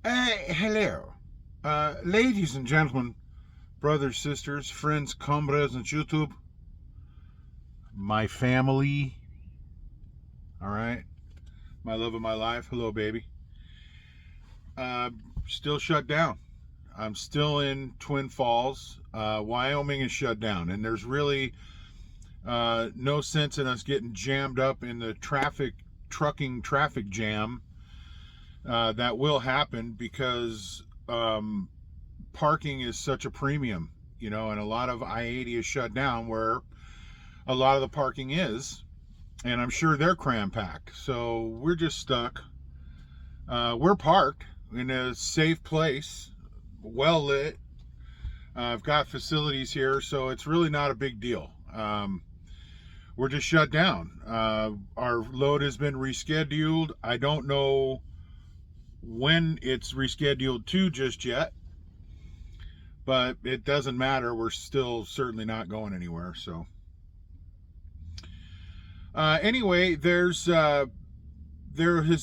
Hello, ladies and gentlemen, brothers, sisters, friends, comrades on YouTube, my family, all right, my love of my life. Hello, baby. Uh, Still shut down. I'm still in Twin Falls. Wyoming is shut down, and there's really no sense in us getting jammed up in the trucking traffic jam that will happen because parking is such a premium, and a lot of I-80 is shut down where a lot of the parking is, and I'm sure they're cram packed. So we're just stuck. We're parked in a safe place, well lit. I've got facilities here, so it's really not a big deal. We're just shut down. Our load has been rescheduled. I don't know when it's rescheduled to just yet, but it doesn't matter. We're still certainly not going anywhere. So anyway, there has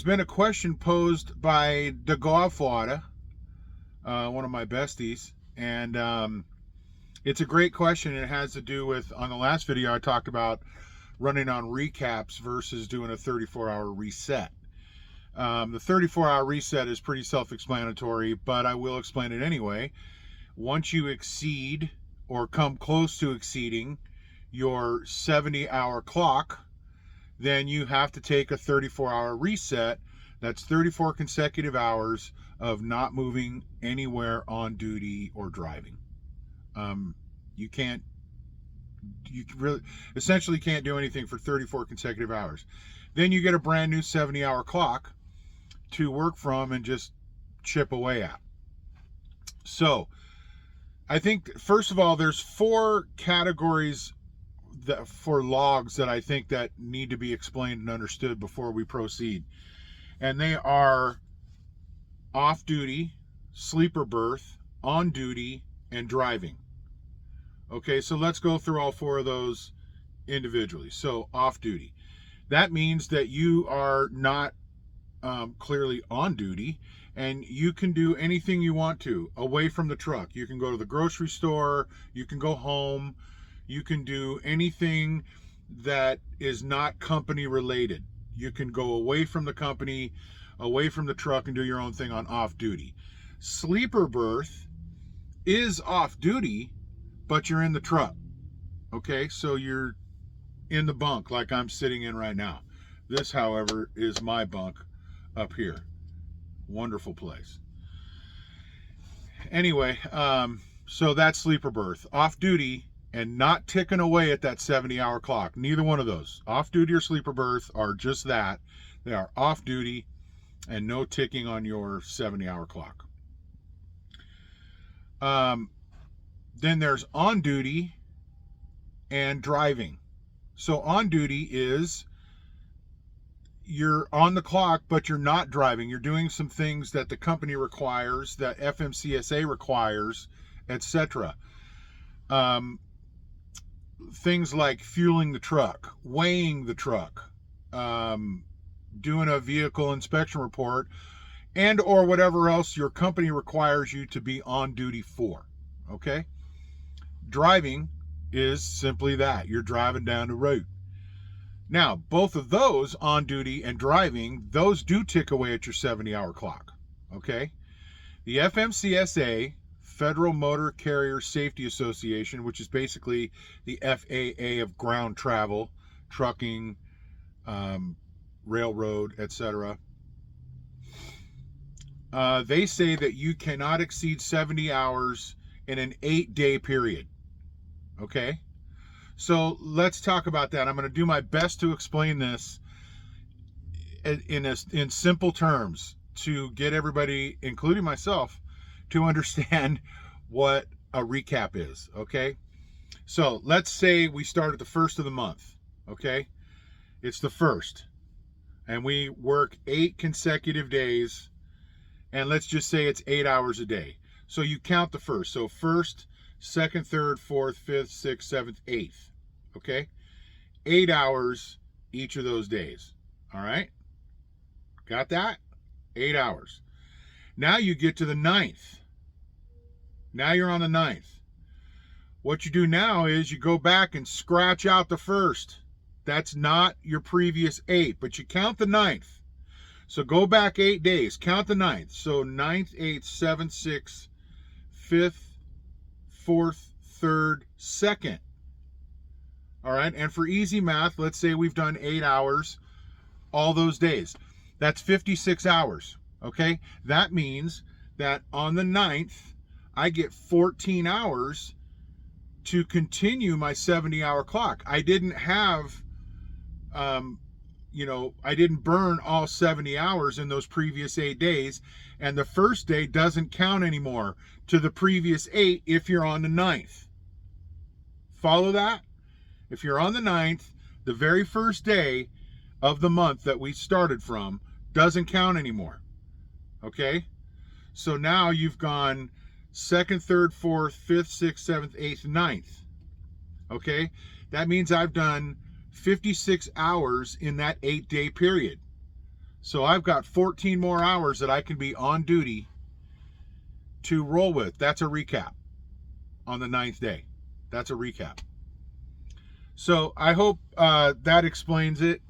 been a question posed by the Godfather, one of my besties, and it's a great question. It has to do with, on the last video I talked about running on recaps versus doing a 34-hour reset. The 34-hour reset is pretty self-explanatory, but I will explain it anyway. Once you exceed or come close to exceeding your 70-hour clock, then you have to take a 34-hour reset. That's 34 consecutive hours of not moving anywhere on duty or driving. You really essentially can't do anything for 34 consecutive hours. Then you get a brand new 70-hour clock to work from and just chip away at. So I think, first of all, there's 4 categories for logs that I think that need to be explained and understood before we proceed. And they are off duty, sleeper berth, on duty, and driving. Okay, so let's go through all 4 of those individually. So off duty. That means that you are not clearly on duty, and you can do anything you want to away from the truck. You can go to the grocery store, you can go home, you can do anything that is not company related. You can go away from the company, away from the truck, and do your own thing on off duty. Sleeper berth is off duty, but you're in the truck. Okay, so you're in the bunk like I'm sitting in right now. This, however, is my bunk up here. Wonderful place. Anyway, so that's sleeper berth. Off duty and not ticking away at that 70-hour clock. Neither one of those. Off duty or sleeper berth are just that. They are off duty and no ticking on your 70-hour clock. Then there's on duty and driving. So on duty is you're on the clock, but you're not driving. You're doing some things that the company requires, that FMCSA requires, etc. Things like fueling the truck, weighing the truck, doing a vehicle inspection report, and or whatever else your company requires you to be on duty for. Okay? Driving is simply that. You're driving down the road. Now, both of those, on duty and driving, those do tick away at your 70-hour clock. Okay? The FMCSA, Federal Motor Carrier Safety Association, which is basically the FAA of ground travel, trucking, railroad, etc. They say that you cannot exceed 70 hours in an 8-day period. Okay? So let's talk about that. I'm going to do my best to explain this in simple terms to get everybody, including myself, to understand what a recap is. Okay? So let's say we start at the 1st of the month. Okay? It's the 1st. And we work 8 consecutive days. And let's just say it's 8 hours a day. So you count the 1st. So 1st, 2nd, 3rd, 4th, 5th, 6th, 7th, 8th. Okay? 8 hours each of those days. All right? Got that? 8 hours. Now you get to the 9th. Now you're on the 9th. What you do now is you go back and scratch out the first. That's not your previous 8, but you count the 9th. So go back 8 days, count the 9th. So 9th, 8th, 7th, 6th, 5th, 4th, 3rd, 2nd. All right, and for easy math, let's say we've done 8 hours all those days. That's 56 hours, okay? That means that on the 9th, I get 14 hours to continue my 70-hour clock. I didn't have, I didn't burn all 70 hours in those previous 8 days, and the first day doesn't count anymore to the previous 8 if you're on the 9th. Follow that? If you're on the 9th, the very first day of the month that we started from doesn't count anymore. Okay? So now you've gone 2nd, 3rd, 4th, 5th, 6th, 7th, 8th, 9th. Okay? That means I've done 56 hours in that 8-day period. So I've got 14 more hours that I can be on duty to roll with. That's a recap on the 9th day. That's a recap. So I hope that explains it.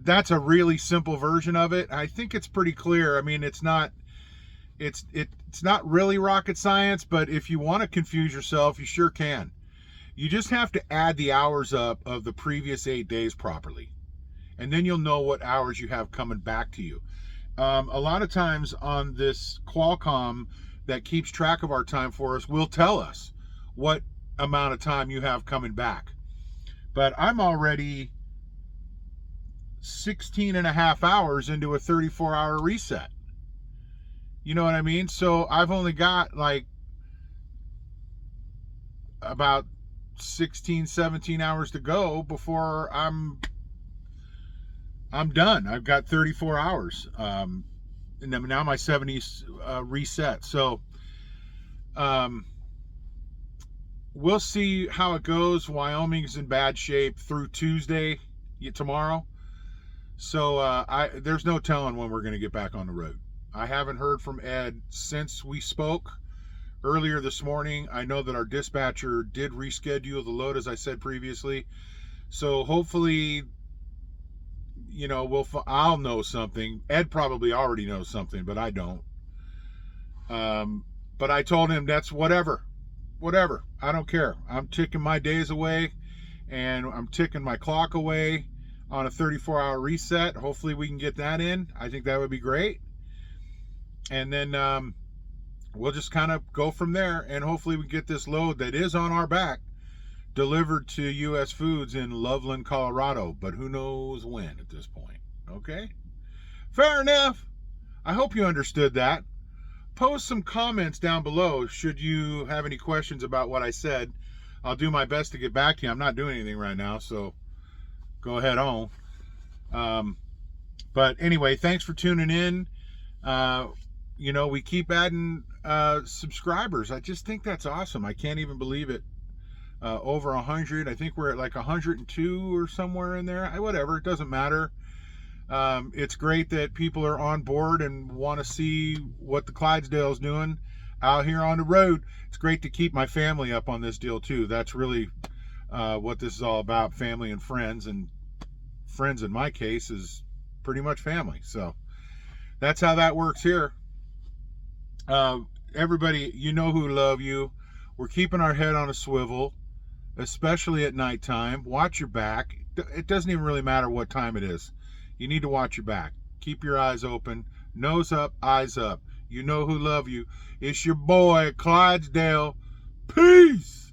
That's a really simple version of it. I think it's pretty clear. I mean, it's not really rocket science, but if you want to confuse yourself, you sure can. You just have to add the hours up of the previous 8 days properly, and then you'll know what hours you have coming back to you. A lot of times on this Qualcomm that keeps track of our time for us will tell us what amount of time you have coming back. But I'm already 16 and a half hours into a 34-hour reset. You know what I mean? So I've only got like about 16, 17 hours to go before I'm done. I've got 34 hours. And now my 70's reset. So we'll see how it goes. Wyoming's in bad shape through Tuesday, tomorrow. So there's no telling when we're going to get back on the road. I haven't heard from Ed since we spoke earlier this morning. I know that our dispatcher did reschedule the load, as I said previously. So hopefully, I'll know something. Ed probably already knows something, but I don't. But I told him that's whatever. I don't care. I'm ticking my days away, and I'm ticking my clock away on a 34-hour reset. Hopefully we can get that in. I think that would be great. And then we'll just kind of go from there, and hopefully we get this load that is on our back delivered to U.S. Foods in Loveland, Colorado. But who knows when at this point. Okay? Fair enough. I hope you understood that. Post some comments down below should you have any questions about what I said. I'll do my best to get back to you. I'm not doing anything right now, so go ahead on. But anyway, thanks for tuning in. We keep adding subscribers. I just think that's awesome. I can't even believe it. Over 100. I think we're at like 102 or somewhere in there. Whatever, it doesn't matter. It's great that people are on board and want to see what the Clydesdale's doing out here on the road. It's great to keep my family up on this deal too. That's really what this is all about, family and friends. And friends in my case is pretty much family. So that's how that works here. Everybody, who love you. We're keeping our head on a swivel, especially at nighttime. Watch your back. It doesn't even really matter what time it is. You need to watch your back. Keep your eyes open. Nose up, eyes up. You know who love you. It's your boy, Clydesdale. Peace.